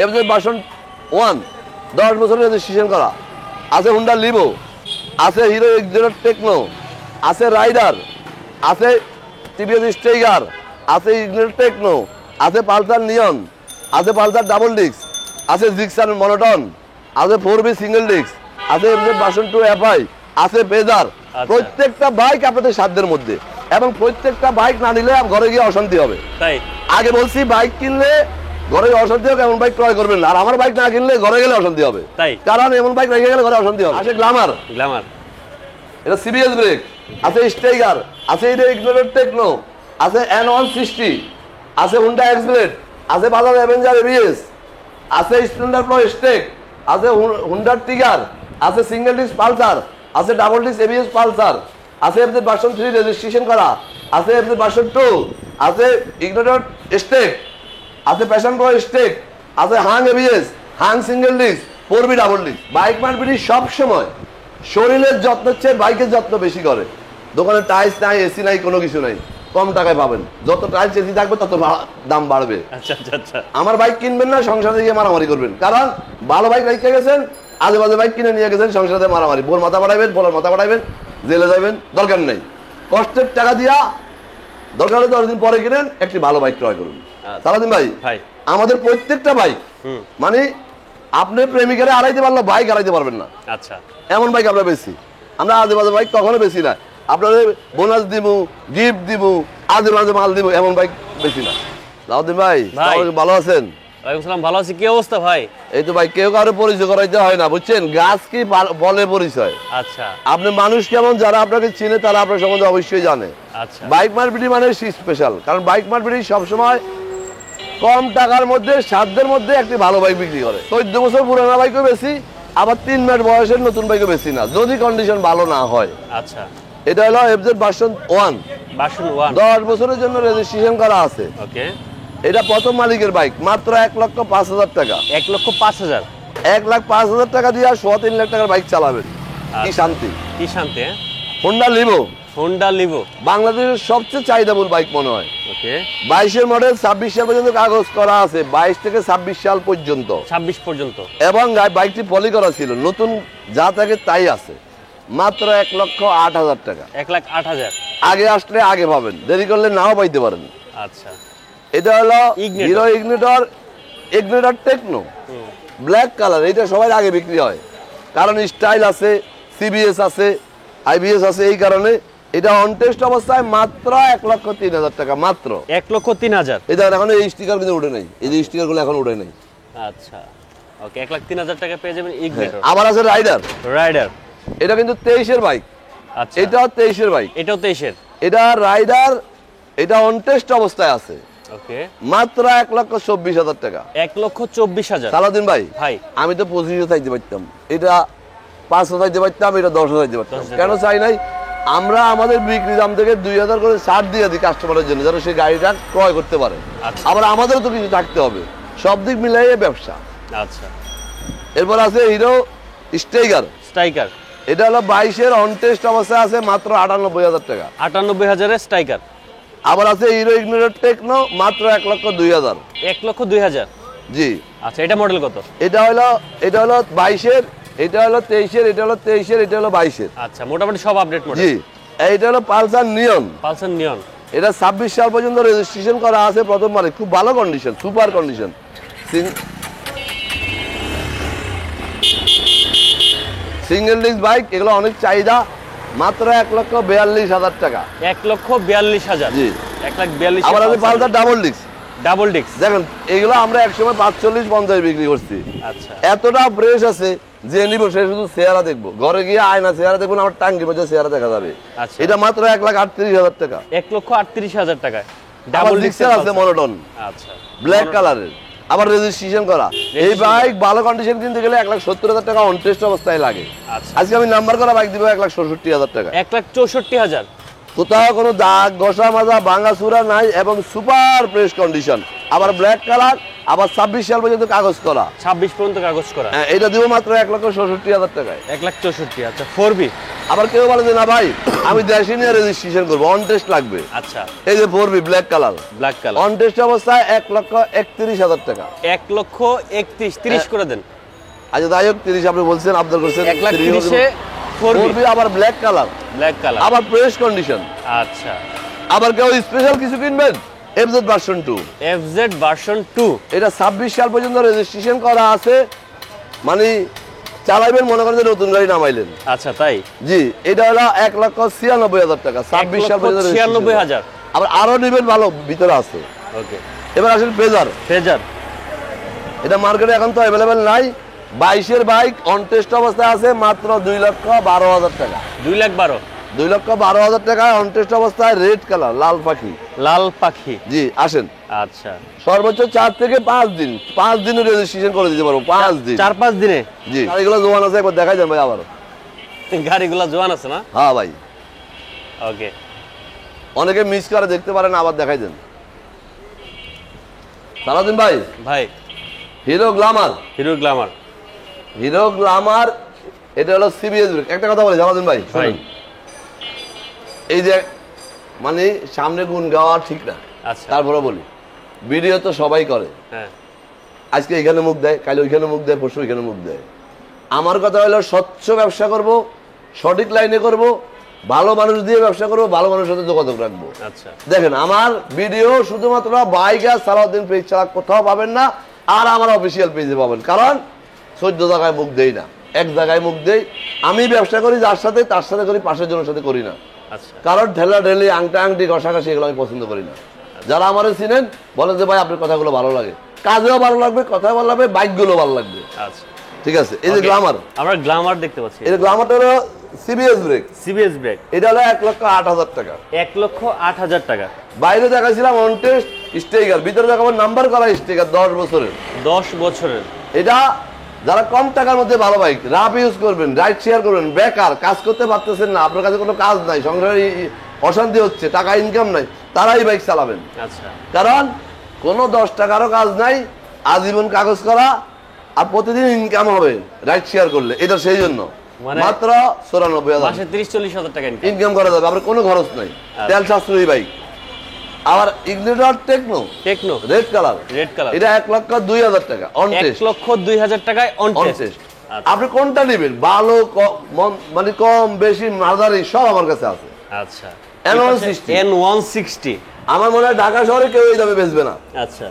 FZ version 1 10 বছরের registration করা আছে। হুন্ডা লিভো আছে, হিরো এক্সজেড টেকনো আছে, রাইডার আছে, টিভিএস স্ট্রাইকার আছে, ইগনিটর টেকনো আছে, পালসার নিয়ন আছে, পালসার ডাবল ডিস্ক আছে, জিক্সার মনোটন আছে, 4B সিঙ্গেল ডিস্ক আছে, এফজেড ভার্সন 2 এফআই আছে, পেজার। প্রত্যেকটা বাইক আপনাদের সাধ্যের মধ্যে, এবং প্রত্যেকটা বাইক না নিলে ঘরে গিয়ে অশান্তি হবে। তাই আগে বলছি, বাইক কিনলে ঘরে অশান্তি হবে, এমন বাইক ক্রয় করবেন না। আর আমার বাইক না কিনলে ঘরে গেলে অশান্তি হবে, তাই কারণ এমন বাইক রেখে গেলে ঘরে অশান্তি হবে। আছে গ্ল্যামার, এটা সিবিএস ব্রেক আছে, স্ট্রাইকার আছে, এটা ইগনিটর টেকনো আছে, N160 আছে, হুন্ডা এক্সব্লেড আছে, বাজাজ অ্যাভেঞ্জার এবিএস আছে, স্প্লেন্ডার প্রো স্টেক আছে, হুন্ডা টিগার আছে, সিঙ্গেল ডিস্ক পালসার আছে, ডাবল ডিস্ক এবিএস পালসার আছে, এফজেড ভার্সন 3 রেজিস্ট্রেশন করা আছে, এফজেড ভার্সন 2 আছে, ইগনিটর স্টেক আছে, প্যাশন প্রো স্টেক আছে, Hunk ABS, Hunk single disc, 4B double disc. Bike মার্কেটে সব সময় শরীরের যত্ন চেয়ে বাইকের যত্ন বেশি করে। দোকানে টাইলস নাই, এসি নাই, কোনো কিছু নাই, কম টাকায় পাবেন। যত টাইলস এসি থাকবে তত দাম বাড়বে। আচ্ছা আচ্ছা আচ্ছা, আমার বাইক কিনবেন না, সংসারে গিয়ে মারামারি করবেন। কারণ ভালো বাইক রেখে গেছেন, আজে বাজে বাইক কিনে নিয়ে গেছেন, সংসারে মারামারি, বোর মাথা বাড়াইবেন, বোলার মাথা বাড়াইবেন, জেলে যাবেন, দরকার নেই। কষ্টের টাকা দিয়া দরকার হলে 10 দিন পরে কিনেন, একটি ভালো বাইক ক্রয় করুন। সালাদিন ভাই, আমাদের প্রত্যেকটা বাইক মানে আপনি প্রেমিকারে হারাইতে পারলো, বাইক হারাইতে পারবেন না। আচ্ছা, এমন বাইক আমরা বেশি, আমরা আজে বাজে বাইক কখনো বেশি না। আপনাদের বোনাস দিব, গিফট দিব, আজে বাজে মাল দিব, এমন বাইক বেশি না। সালাদিন ভাই, ভালো আছেন? ভালো আছি। কি অবস্থা ভাই? এই তো ভাই, কেউ কারো পরিচয় করাইতে হয় না, বুঝছেন? গাছ কি বলে পরিচয়। আচ্ছা, আপনি মানুষ কেমন, যারা আপনাকে চিনে তারা আপনার সম্বন্ধে অবশ্যই জানে। আচ্ছা, বাইক মার্কেটিং মানে স্পেশাল, কারণ বাইক মার্কেটিং সবসময় কম টাকার মধ্যে, সাধ্যের মধ্যে একটি ভালো বাইক বিক্রি করে। 14 বছর পুরানো বাইকও বেশি, আবার 3 মাস বয়সের নতুন বাইকও বেশি না, যদি কন্ডিশন ভালো না হয়। আচ্ছা, এটা হলো এফজেড ভার্সন 1 10 বছরের জন্য রেজিস্ট্রেশন করা আছে। ওকে, এটা প্রথম মালিকের বাইক, মাত্র 1,05,000 টাকা। 1,05,000 1,05,000 টাকা দিয়ে 3 লাখ টাকার বাইক চালাবেন, কি শান্তি, কি শান্তি। হুন্ডা লিভো, হুন্ডা লিভো বাংলাদেশের সবচেয়ে চাহিদাফুল বাইক মনে হয়। ওকে, 22-এর মডেল, 26 সাল পর্যন্ত কাগজ করা আছে, 22 থেকে 26 সাল পর্যন্ত, 26 পর্যন্ত। এবং বাইকটি পলি করা ছিল, নতুন যা থাকে তাই আছে। মাত্র 1,08,000 টাকা। 1,08,000। আগে আসলে আগে পাবেন, দেরি করলে নাও পাইতে পারেন। আচ্ছা, এটা হলো Hero Ignitor Techno black colour. এটা সবাই আগে বিক্রি হয়, কারণ স্টাইল আছে, সিবিএস আছে, আইবিএস আছে, এই কারণে এটা অন টেস্ট অবস্থায় মাত্র 1,03,000 টাকা। মাত্র 1,03,000। এটা এখন এই স্টিকার কিন্তু উঠে নাই, এই যে স্টিকার গুলো এখন উঠে নাই। আচ্ছা, ওকে, 1,03,000 টাকা পেয়ে যাবেন ইগনিটর। আবার আছে রাইডার, এটা কিন্তু 23-এর বাইক। আচ্ছা, এটাও 23-এর বাইক, এটাও 23-এর। এটা রাইডার, এটা অন টেস্ট অবস্থায় আছে। ওকে, মাত্র 1,24,000 টাকা। 1,24,000। সালাদিন ভাই, আমি তো 25 চাইতে পারতাম, এটা 500 চাইতে পারতাম, এটা 10 চাইতে পারতাম। কেন চাই নাই? আমরা আমাদের বিক্রি দাম থেকে 2,000 করে ছাড় দিয়ে দিই কাস্টমারের জন্য, যেন সেই গাড়িটা ক্রয় করতে পারে। আবার আমাদেরও তো কিছু থাকতে হবে, সব দিক মিলাই ব্যবসা। আচ্ছা, এরপর আছে হিরো স্ট্রাইকার। এটা হলো 22-এর অন টেস্ট অবস্থায় আছে, মাত্র 98,000 টাকা। 98,000-এর স্ট্রাইকার। আবার আছে হিরো ইগনিটর টেকনো, মাত্র 1,02,000। 1,02,000। জি। আচ্ছা, এটা মডেল কত? এটা হলো 22-এর, এটা হলো 23-এর, এটা হলো 23-এর, এটা হলো 22-এর। আচ্ছা, মোটামুটি সব আপডেট মডেল। জি, এইটা হলো পালসার নিয়ন। এটা 26 সাল পর্যন্ত রেজিস্ট্রেশন করা আছে, প্রথম মালিক, খুব ভালো condition, super condition. Single disc bike, এগুলো অনেক চাহিদা, মাত্র 1,42,000 টাকা। 1,42,000। জি, 1,42,000। আবার আছে পালসার ডাবল ডিস্ক। দেখেন, এগুলো আমরা একসময় 45-50 বিক্রি করছি। আচ্ছা, এতটা ফ্রেশ আছে যে নিব সে শুধু চেহারা দেখবো, ঘরে গিয়ে আয়না চেহারা দেখবো না, আমার টাঙ্গির মধ্যে চেহারা দেখা যাবে। এটা মাত্র 1,38,000 টাকা। 1,38,000 টাকা। ডাবল ডিস্কের আছে মনোটন। আচ্ছা, ব্ল্যাক কালারের, আবার রেজিস্ট্রেশন করা। এই বাইক ভালো কন্ডিশন কিনতে গেলে 1,70,000 টাকা অন টেস্ট অবস্থায় লাগে। আজকে আমি নাম্বার করা বাইক দিব 1,64,000 টাকা। 1,64,000। কোথাও কোনো দাগ, ঘষা মাজা, ভাঙা চূড়া নাই, এবং সুপার ফ্রেশ কন্ডিশন। আবার ব্ল্যাক কালার, আবার 26 সাল পর্যন্ত কাগজ করা। 26 পর্যন্ত কাগজ করা। হ্যাঁ, এটা দিব মাত্র 1,67,000 টাকায়। 1,64,000। আচ্ছা 4B। আবার কেউ বলে যে না ভাই আমি দেশি নিয়ে রেজিস্ট্রেশন করবো, অন টেস্ট লাগবে। আচ্ছা, এই যে 4B black colour, black colour, on test অবস্থায় 1,31,000 টাকা। 1,31,000 30 করে দেন। আচ্ছা যাই হোক, 30 আপনি বলছেন, আবদার করছেন, 1,30,000 4B, আবার ব্ল্যাক কালার, ব্ল্যাক কালার, আবার ফ্রেশ কন্ডিশন। আচ্ছা। আবার কেউ স্পেশাল কিছু কিনবেন, FZ ভার্সন 2। FZ ভার্সন 2, এটা 26 সাল পর্যন্ত রেজিস্ট্রেশন করা আছে, মানে চালাইবেন মনে করেন যে নতুন গাড়ি নামাইলেন। আচ্ছা তাই? জি, এটা হলো 1,96,000 টাকা, 26 সাল পর্যন্ত 1,96,000। আবার আরো নেবেন ভালো ভিতরে আছে। ওকে, এবার আসেন ফেজার। ফেজার, এটা মার্কেটে এখন তো অ্যাভেলেবেল নাই। 22 এর বাইক অন টেস্ট অবস্থায় আছে মাত্র 2,12,000 টাকা। 2,12,000, 2,12,000 টাকায় অন টেস্ট অবস্থায়, রেড কালার, লাল পাখি। লাল পাখি। জি আসেন। আচ্ছা, সর্বোচ্চ 4 থেকে 5 দিন, 5 দিনের রেজিস্ট্রেশন করে দিতে পারবো। 5 দিন, 4-5 দিনে। জি। গাড়িগুলো জোয়ান আছে, একবার দেখাই যান ভাই আবার। গাড়িগুলো জোয়ান আছে না? হ্যাঁ ভাই, ওকে। অনেকে মিস করে দেখতে পারেন, আবার দেখাই দেন। সারাদিন ভাই, ভাই hero Glamour, hero Glamour, hero Glamour, এটা হলো CBS ব্রেক। একটা কথা বলি সারাদিন ভাই, ভাই শুনুন। এই যে মানে সামনে গুণ গাওয়া ঠিক না, আচ্ছা, তারপরে বলি, ভিডিও তো সবাই করে। হ্যাঁ, আজকে এখানে মুখ দেয়, কাল ওইখানে মুখ দেয়, পরশু ওইখানে মুখ দেয়। আমার কথা হলো স্বচ্ছ ব্যবসা করব, সঠিক লাইনে করব, ভালো মানুষ দিয়ে ব্যবসা করব, ভালো মানুষের সাথে যোগাযোগ রাখবো। আচ্ছা, দেখেন আমার ভিডিও শুধুমাত্র বাইক আর সালাউদ্দিন পেজ ছাড়া কোথাও পাবেন না, আর আমার অফিসিয়াল পেজে পাবেন। কারণ 14 জায়গায় মুখ দেই না, এক জায়গায় মুখ দেই। আমি ব্যবসা করি যার সাথে, তার সাথে করি, পাশের জনের সাথে করি না। আচ্ছা, কারণ ঠেলা ঠেলি, আংটা আংটি, ঘষাঘষি এগুলো আমি পছন্দ করি না। যারা আমার চিনেন বলেন যে ভাই আপনার কথাগুলো ভালো লাগে, কাজেও ভালো লাগবে, কথা ভালো লাগবে, বাইকগুলো ভালো লাগবে। আচ্ছা, ঠিক আছে। এই যে Okay, গ্ল্যামার, আমরা গ্ল্যামার দেখতে পাচ্ছি। এই গ্ল্যামারটা হলো CBS ব্রেক, CBS ব্রেক, এটা হলো 1,08,000 টাকা। 1,08,000 টাকা। বাইরে দেখাছিলাম অন টেস্ট স্টিকার, ভিতরে দেখাবো নাম্বার করা স্টিকার 10 বছরের। 10 বছরের। এটা যারা কম টাকার মধ্যে ভালো বাইক, রাফ ইউজ করবেন, রাইড শেয়ার করবেন, বেকার, কাজ করতে পারতেছেন না, আপনার কাছে কোনো কাজ নাই, সংসারে অশান্তি হচ্ছে, টাকা ইনকাম নাই, তারাই বাইক চালাবেন। আচ্ছা, কারণ কোনো 10 টাকারও কাজ নাই, আজীবন কাগজ করা, আর প্রতিদিন ইনকাম হবে রাইড শেয়ার করলে। এটা সেই জন্য মানে মাত্র 94,000 মাসে 30-40,000 টাকা ইনকাম। ইনকাম করা যাবে, আপনার কোনো খরচ নাই, তেল সাশ্রয়ী বাইক। আবার Ignitor Techno, Techno, red colour, red colour, এটা 1,02,000 টাকা অন টেস্ট। 1,02,000 টাকায় অন অন টেস্ট। টেস্ট। আপনি কোনটা নেবেন, ভালো মানে কম বেশি মাঝারি সব আমার কাছে আছে। আচ্ছা, N160, N160, আমার মনে হয় ঢাকা শহরে কেউ এই দামে বেচবে না। আচ্ছা,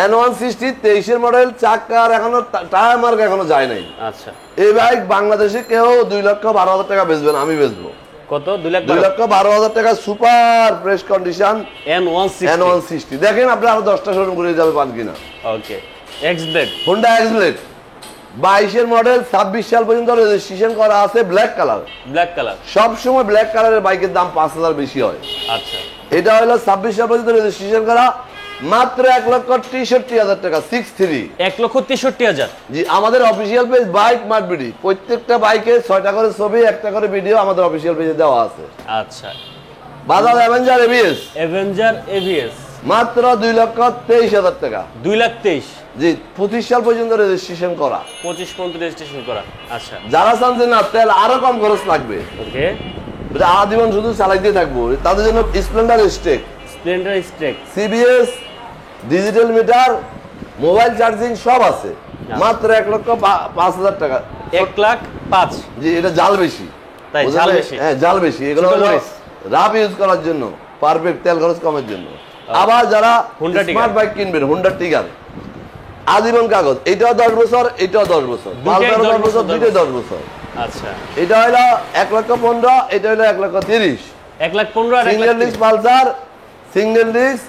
N160 23 মডেল, চাকার এখনো টায়ার মার্ক এখনো যায় নাই। আচ্ছা। এই বাইক বাংলাদেশে কেউ 2,12,000 টাকা বেচবে না, আমি বেচবো। কত? 2,12,000 2,12,000 টাকা, super fresh condition N160। N160 দেখেন, আপনি আরো 10টা শোরুম করে যাবে পান কিনা। ওকে, এক্স-ব্লেড, হোন্ডা এক্স-ব্লেড 22 মডেল, 26 সাল পর্যন্ত রেজিস্ট্রেশন করা আছে, ব্ল্যাক কালার। Black colour. সব সময় ব্ল্যাক কালারের বাইকের দাম 5,000 বেশি হয়। আচ্ছা, এটা হলো 26 সাল পর্যন্ত রেজিস্ট্রেশন করা, মাত্র 1,63,000 টাকা, 63। 1,63,000। জি, আমাদের অফিসিয়াল পেজ বাইক মার্কেট, প্রত্যেকটা বাইকে 6টা করে ছবি, 1টা করে ভিডিও আমাদের অফিসিয়াল পেজে দেওয়া আছে। আচ্ছা, Bajaj Avenger ABS Avenger ABS মাত্র 2,23,000 টাকা। 2,23,000। জি, 25 সাল পর্যন্ত রেজিস্ট্রেশন করা। 25 পর্যন্ত রেজিস্ট্রেশন করা। আচ্ছা, যারা চান যে না তেল আরো কম খরচ লাগবে, ওকে, আজীবন শুধু চালাইতে থাকবো, তাদের জন্য স্প্লেন্ডার স্টেক, স্প্লেন্ডার স্ট্রেক, CBS, digital meter, mobile charging সব আছে, মাত্র 1,05,000 টাকা। 1,05,000। জি, এটা জাল বেশি, তাই বুঝলেন? জাল বেশি। হ্যাঁ, জাল বেশি। এগুলো ছোট মরিচ। রাফ ইউজ করার জন্য, পারফেক্ট, তেল খরচ কমের জন্য। আবার যারা Honda Tigger। স্মার্ট বাইক কিনবেন, হোন্ডা টিগার আজীবন কাগজ, এটাও 10 বছর, এটাও 10 বছর, দুইটাই 10 বছর, 10 দুইটাই 10 বছর। আচ্ছা, এটা হলো 1,15,000, এটা হলো 1,30,000। 1,15,000 আর single disc Pulsar, single disc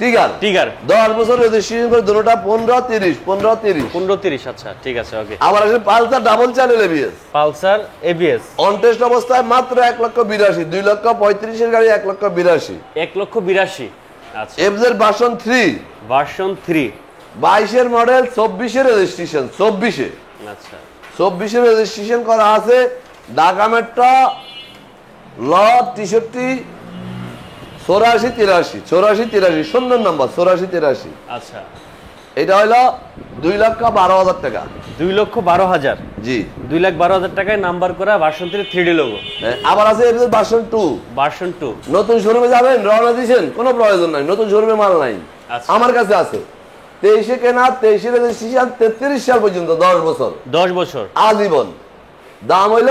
Trigger, Trigger 10 বছর রেজিস্ট্রেশন করে, দুটোটা 15-30, 15-30। 15-30। আচ্ছা, ঠিক আছে, ওকে। আবার আছে Pulsar double channel ABS, Pulsar ABS on test অবস্থায় মাত্র 1,82,000, 2,35,000 এর গাড়ি 1,82,000। 1,82,000। আচ্ছা, FZ version 3, version 3। 22 model, 24 registration, 24 আচ্ছা, 24 রেজিস্ট্রেশন করা আছে, ঢাকা মেট্রো, ল 63 84 83, 84 83, সুন্দর নাম্বার, 84 83। আচ্ছা, এটা হলো 2,12,000 টাকা। 2,12,000। জি, 2,12,000 টাকায় নাম্বার করা ভার্সন 3 3D লোগো। আবার আছে এর ভার্সন 2। ভার্সন 2 নতুন শোরুমে যাবেন, রওনা দিয়েছেন, কোনো প্রয়োজন নাই, নতুন শোরুমে মাল নাই। আচ্ছা। আমার কাছে আছে 23-এ কেনা, 23-এ রেজিস্ট্রেশন, 33 সাল পর্যন্ত, 10 বছর 10 বছর আজীবন। দাম হইল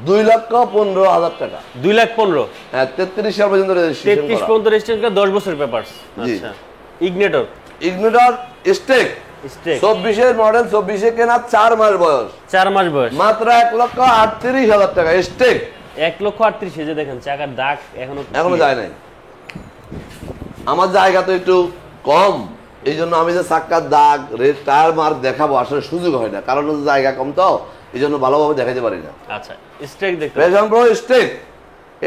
2,15,000 টাকা। 2,15,000। হ্যাঁ, 33 সাল পর্যন্ত রেজিস্ট্রেশন 33 পর্যন্ত রেজিস্ট্রেশন করা, 10 বছর পেপারস। জি। আচ্ছা। ইগনিটর ইগনিটর স্টেক স্টেক 24-এর মডেল, 24-এ কেনা, 4 মাস বয়স, 4 মাস বয়স, মাত্র 1,38,000 টাকা স্টেক। 1,38,000। এই যে দেখেন চাকার দাগ এখনো যায় নাই। আমার জায়গা তো একটু কম, এই জন্য আমি যে চাক্কার দাগ, রেড টায়ার মার্ক দেখাবো আসলে সুযোগ হয় না, কারণ হচ্ছে জায়গা কম, তো এই জন্য ভালোভাবে দেখাতে পারি না। আচ্ছা, স্টেক দেখতে প্যাশন প্রো স্টেক,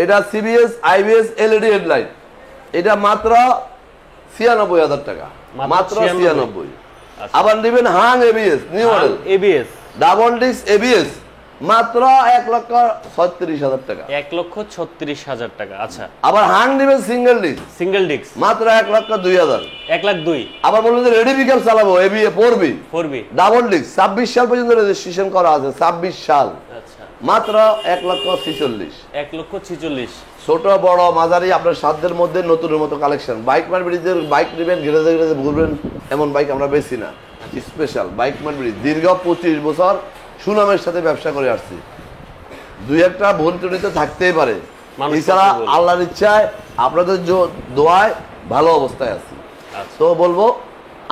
এটা সিবিএস আইবিএস এলইডি হেডলাইট, এটা মাত্র 96,000 টাকা, মাত্র 96। আচ্ছা। আবার নেবেন Hunk ABS new model, ABS double disc ABS, মাত্র 1,36,000 টাকা। 1,36,000 টাকা। আচ্ছা। আবার হাং নেবেন সিঙ্গেল ডিস্ক, সিঙ্গেল ডিস্ক মাত্র 1,02,000। 1,02,000। আবার বলবেন যে রেডি পিকআপ চালাবো, ABA 4B 4B double disk, 26 সাল পর্যন্ত রেজিস্ট্রেশন করা আছে, 26 সাল, আচ্ছা। মাত্র 1,46,000। 1,46,000। ছোট বড় মাঝারি আপনার সাধ্যের মধ্যে নতুনের মতো কালেকশন। বাইক মার্কেটের বাইক নেবেন, ঘিরে ঘিরে ঘুরবেন, এমন বাইক আমরা বেশি না। স্পেশাল বাইক মার্কেট দীর্ঘ 25 বছর সুনামের সাথে ব্যবসা করে আসছি। দুই একটা ভুল ত্রুটি তো থাকতেই পারে, মানুষ এছাড়া করতে বলে। আল্লাহর ইচ্ছায় আপনাদের দোয়ায় ভালো অবস্থায় আছি। আচ্ছা। তো বলবো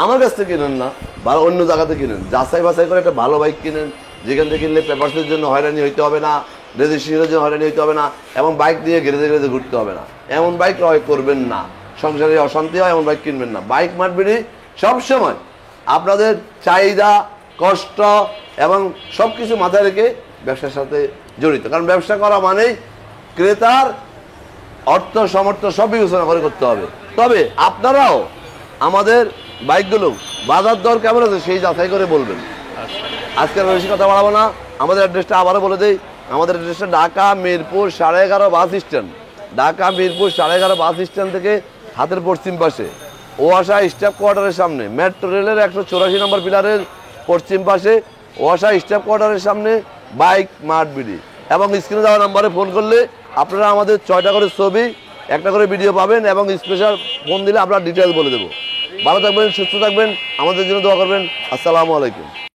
আমার কাছ থেকে কিনেন না, ভালো অন্য জায়গাতে কিনেন, যাচাই বাছাই করে একটা ভালো বাইক কিনেন, যেখান থেকে কিনলে পেপারসের জন্য হয়রানি হইতে হবে না, রেজিস্ট্রেশনের জন্য হয়রানি হইতে হবে না, এবং বাইক নিয়ে গেড়ে গেড়ে ঘুরতে হবে না। এমন বাইক ক্রয় করবেন না, সংসারে অশান্তি হয় এমন বাইক কিনবেন না। বাইক মার্কেটে সবসময় আপনাদের চাহিদা, কষ্ট এবং সব কিছু মাথায় রেখে ব্যবসার সাথে জড়িত, কারণ ব্যবসা করা মানেই ক্রেতার অর্থ সামর্থ্য সব বিবেচনা করে করতে হবে। তবে আপনারাও আমাদের বাইকগুলো বাজার দর কেমন আছে সেই যাচাই করে বলবেন। আজকে আর বেশি কথা বাড়াবো না, আমাদের অ্যাড্রেসটা আবারও বলে দিই। আমাদের অ্যাড্রেসটা Dhaka Mirpur 11.5 bus stand, Dhaka Mirpur 11.5 bus stand থেকে হাতের পশ্চিম পাশে, ওয়াসা স্টাফ কোয়ার্টারের সামনে, মেট্রো রেলের 184 নম্বর পিলারের পশ্চিম পাশে, ওয়াসা স্টাফ কোয়ার্টারের সামনে বাইক মার্ট বিডি। এবং স্ক্রিনে দেওয়া নাম্বারে ফোন করলে আপনারা আমাদের 6টা করে ছবি, একটা করে ভিডিও পাবেন, এবং স্পেশাল ফোন দিলে আমরা ডিটেলস বলে দেবো। ভালো থাকবেন, সুস্থ থাকবেন, আমাদের জন্য দোয়া করবেন। আসসালামু আলাইকুম।